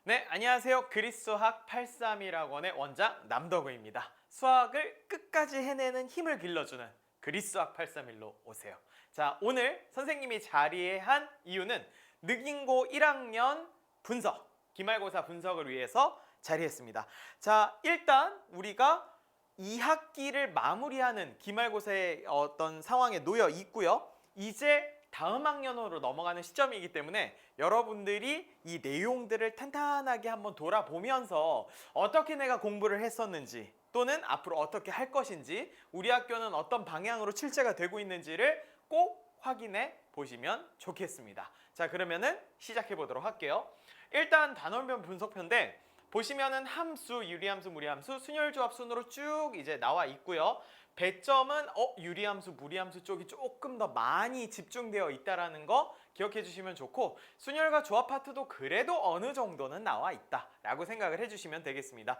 네, 안녕하세요. 그리스수학 831학원의 원장 남덕우입니다. 수학을 끝까지 해내는 힘을 길러주는 그리스수학 831로 오세요. 자, 오늘 선생님이 자리한 이유는 느గిం고 1학년 분석, 기말고사 분석을 위해서 자리했습니다. 자, 일단 우리가 2학기를 마무리하는 기말고사의 어떤 상황에 놓여 있고요. 이제 다음 학년으로 넘어가는 시점이기 때문에 여러분들이 이 내용들을 탄탄하게 한번 돌아보면서 어떻게 내가 공부를 했었는지 또는 앞으로 어떻게 할 것인지 우리 학교는 어떤 방향으로 출제가 되고 있는지를 꼭 확인해 보시면 좋겠습니다. 자, 그러면은 시작해 보도록 할게요. 일단 단원별 분석표인데 보시면은 함수, 유리함수, 무리함수, 순열조합 순으로 쭉 이제 나와 있고요. 배점은 유리함수, 무리함수 쪽이 조금 더 많이 집중되어 있다는 거 기억해 주시면 좋고, 순열과 조합 파트도 그래도 어느 정도는 나와 있다라고 생각을 해주시면 되겠습니다.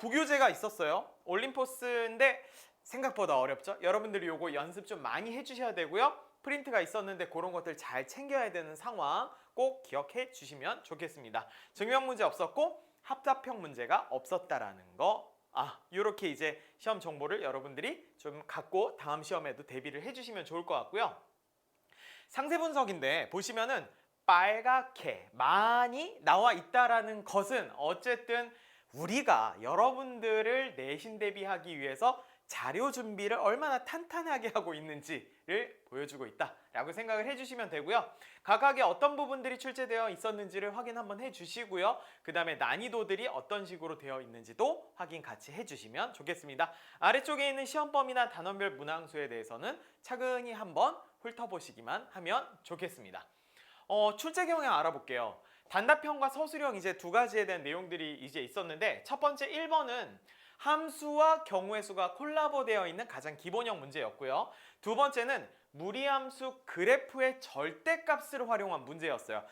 부교재가 있었어요. 올림포스인데 생각보다 어렵죠? 여러분들이 요거 연습 좀 많이 해주셔야 되고요. 프린트가 있었는데 그런 것들 잘 챙겨야 되는 상황 꼭 기억해 주시면 좋겠습니다. 증명 문제 없었고 합답형 문제가 없었다라는 거, 이렇게 이제 시험 정보를 여러분들이 좀 갖고 다음 시험에도 대비를 해주시면 좋을 것 같고요. 상세 분석인데 보시면은 빨갛게 많이 나와 있다라는 것은 어쨌든 우리가 여러분들을 내신 대비하기 위해서 자료 준비를 얼마나 탄탄하게 하고 있는지를 보여주고 있다라고 생각을 해주시면 되고요. 각각의 어떤 부분들이 출제되어 있었는지를 확인 한번 해주시고요. 그 다음에 난이도들이 어떤 식으로 되어 있는지도 확인 같이 해주시면 좋겠습니다. 아래쪽에 있는 시험범위나 단원별 문항수에 대해서는 차근히 한번 훑어보시기만 하면 좋겠습니다. 출제 경향 알아볼게요. 단답형과 서술형 이제 두 가지에 대한 내용들이 이제 있었는데, 첫 번째 1번은 함수와 경우의 수가 콜라보되어 있는 가장 기본형 문제였고요. 두 번째는 무리함수 그래프의 절대값을 활용한 문제였어요.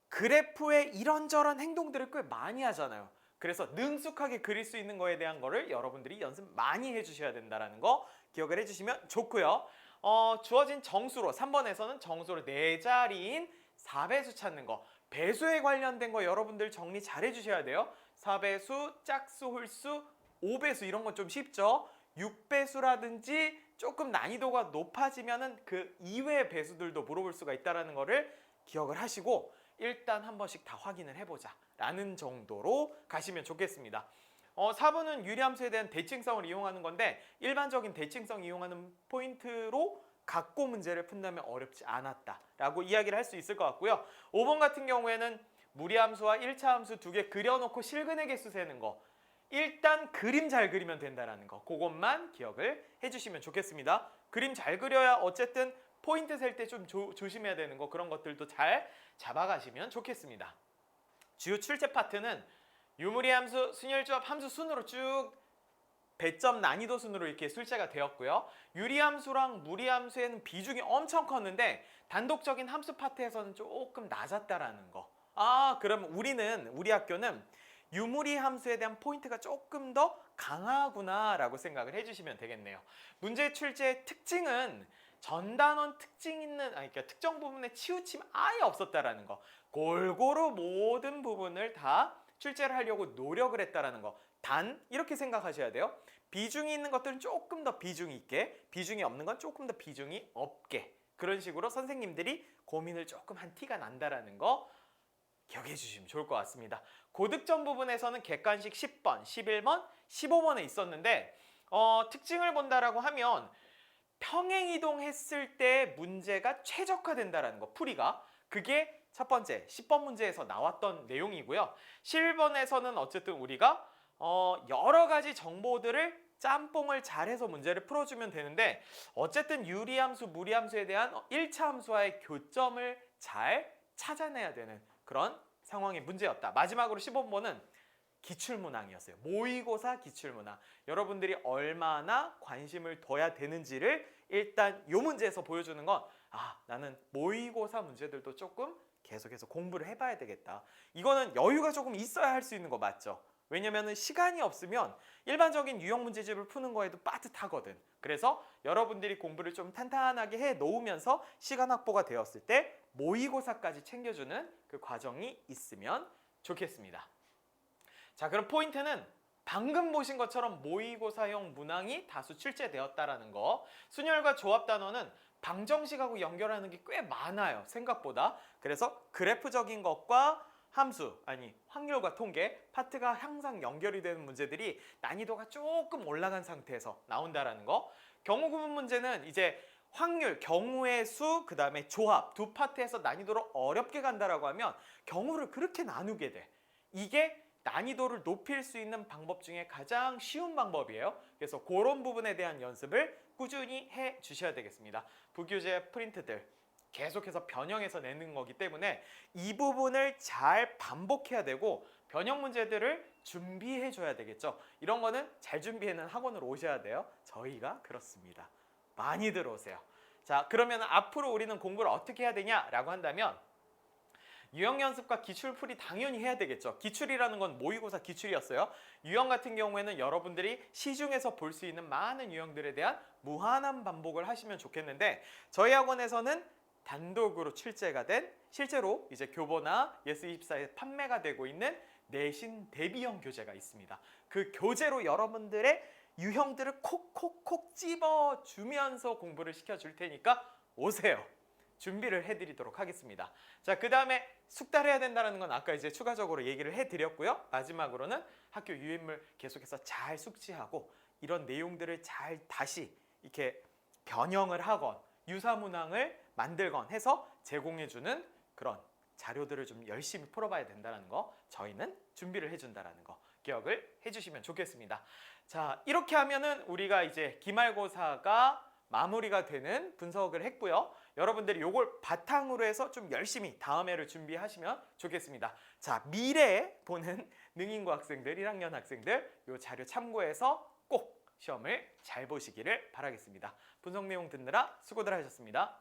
그래프의 이런저런 행동들을 꽤 많이 하잖아요. 그래서 능숙하게 그릴 수 있는 거에 대한 거를 여러분들이 연습 많이 해주셔야 된다는 거 기억을 해주시면 좋고요. 주어진 정수로 3번에서는 정수로 4자리인 4배수 찾는 거, 배수에 관련된 거 여러분들 정리 잘 해주셔야 돼요. 4배수, 짝수, 홀수, 5배수 이런 건 좀 쉽죠. 6배수라든지 조금 난이도가 높아지면은 그 이외의 배수들도 물어볼 수가 있다는 거를 기억을 하시고 일단 한 번씩 다 확인을 해보자 라는 정도로 가시면 좋겠습니다. 4번은 유리함수에 대한 대칭성을 이용하는 건데, 일반적인 대칭성 이용하는 포인트로 갖고 문제를 푼다면 어렵지 않았다라고 이야기를 할 수 있을 것 같고요. 5번 같은 경우에는 무리함수와 1차 함수 두 개 그려놓고 실근의 개수 세는 거, 일단 그림 잘 그리면 된다는 거, 그것만 기억을 해주시면 좋겠습니다. 그림 잘 그려야 어쨌든 포인트 셀 때 좀 조심해야 되는 거, 그런 것들도 잘 잡아가시면 좋겠습니다. 주요 출제 파트는 유무리함수, 순열조합 함수 순으로 쭉 배점 난이도 순으로 이렇게 출제가 되었고요. 유리함수랑 무리함수에는 비중이 엄청 컸는데 단독적인 함수 파트에서는 조금 낮았다라는 거. 그럼 우리 학교는 유무리 함수에 대한 포인트가 조금 더 강하구나 라고 생각을 해주시면 되겠네요. 문제 출제의 특징은 전단원 특징 있는, 그러니까 특정 부분에 치우침 아예 없었다라는 거. 골고루 모든 부분을 다 출제를 하려고 노력을 했다라는 거. 단 이렇게 생각하셔야 돼요. 비중이 있는 것들은 조금 더 비중이 있게, 비중이 없는 건 조금 더 비중이 없게, 그런 식으로 선생님들이 고민을 조금 한 티가 난다라는 거 기억해 주시면 좋을 것 같습니다. 고득점 부분에서는 객관식 10번, 11번, 15번에 있었는데 특징을 본다라고 하면 평행이동했을 때 문제가 최적화된다라는 거, 풀이가. 그게 첫 번째 10번 문제에서 나왔던 내용이고요. 11번에서는 어쨌든 우리가 여러 가지 정보들을 짬뽕을 잘해서 문제를 풀어주면 되는데, 어쨌든 유리함수, 무리함수에 대한 1차 함수와의 교점을 잘 찾아내야 되는 그런 상황의 문제였다. 마지막으로 15번은 기출문항이었어요. 모의고사 기출문항. 여러분들이 얼마나 관심을 둬야 되는지를 일단 이 문제에서 보여주는 건, 나는 모의고사 문제들도 조금 계속해서 공부를 해봐야 되겠다. 이거는 여유가 조금 있어야 할 수 있는 거 맞죠? 왜냐면은 시간이 없으면 일반적인 유형 문제집을 푸는 거에도 빠듯하거든. 그래서 여러분들이 공부를 좀 탄탄하게 해 놓으면서 시간 확보가 되었을 때 모의고사까지 챙겨주는 그 과정이 있으면 좋겠습니다. 자, 그럼 포인트는 방금 보신 것처럼 모의고사형 문항이 다수 출제되었다라는 거. 순열과 조합 단원은 방정식하고 연결하는 게 꽤 많아요, 생각보다. 그래서 그래프적인 것과 함수, 아니 확률과 통계 파트가 항상 연결이 되는 문제들이 난이도가 조금 올라간 상태에서 나온다라는 거. 경우 구분 문제는 이제 확률, 경우의 수, 그 다음에 조합 두 파트에서 난이도를 어렵게 간다라고 하면 경우를 그렇게 나누게 돼. 이게 난이도를 높일 수 있는 방법 중에 가장 쉬운 방법이에요. 그래서 그런 부분에 대한 연습을 꾸준히 해 주셔야 되겠습니다. 부교재 프린트들 계속해서 변형해서 내는 거기 때문에 이 부분을 잘 반복해야 되고 변형 문제들을 준비해 줘야 되겠죠. 이런 거는 잘 준비해는 학원으로 오셔야 돼요. 저희가 그렇습니다. 많이들 오세요. 자, 그러면 앞으로 우리는 공부를 어떻게 해야 되냐라고 한다면 유형 연습과 기출풀이 당연히 해야 되겠죠. 기출이라는 건 모의고사 기출이었어요. 유형 같은 경우에는 여러분들이 시중에서 볼 수 있는 많은 유형들에 대한 무한한 반복을 하시면 좋겠는데 저희 학원에서는 단독으로 출제가 된 실제로 이제 교보나 예스24에 판매가 되고 있는 내신 대비형 교재가 있습니다. 그 교재로 여러분들의 유형들을 콕콕콕 찝어주면서 공부를 시켜줄 테니까 오세요. 준비를 해드리도록 하겠습니다. 자, 그 다음에 숙달해야 된다는 건 아까 이제 추가적으로 얘기를 해드렸고요. 마지막으로는 학교 유인물 계속해서 잘 숙지하고 이런 내용들을 잘 다시 이렇게 변형을 하건 유사문항을 만들건 해서 제공해주는 그런 자료들을 좀 열심히 풀어봐야 된다는 거 저희는 준비를 해준다는 거 기억을 해주시면 좋겠습니다. 자, 이렇게 하면은 우리가 이제 기말고사가 마무리가 되는 분석을 했고요. 여러분들이 이걸 바탕으로 해서 좀 열심히 다음 해를 준비하시면 좋겠습니다. 자, 미래에 보는 능인고 학생들, 1학년 학생들 이 자료 참고해서 꼭 시험을 잘 보시기를 바라겠습니다. 분석 내용 듣느라 수고들 하셨습니다.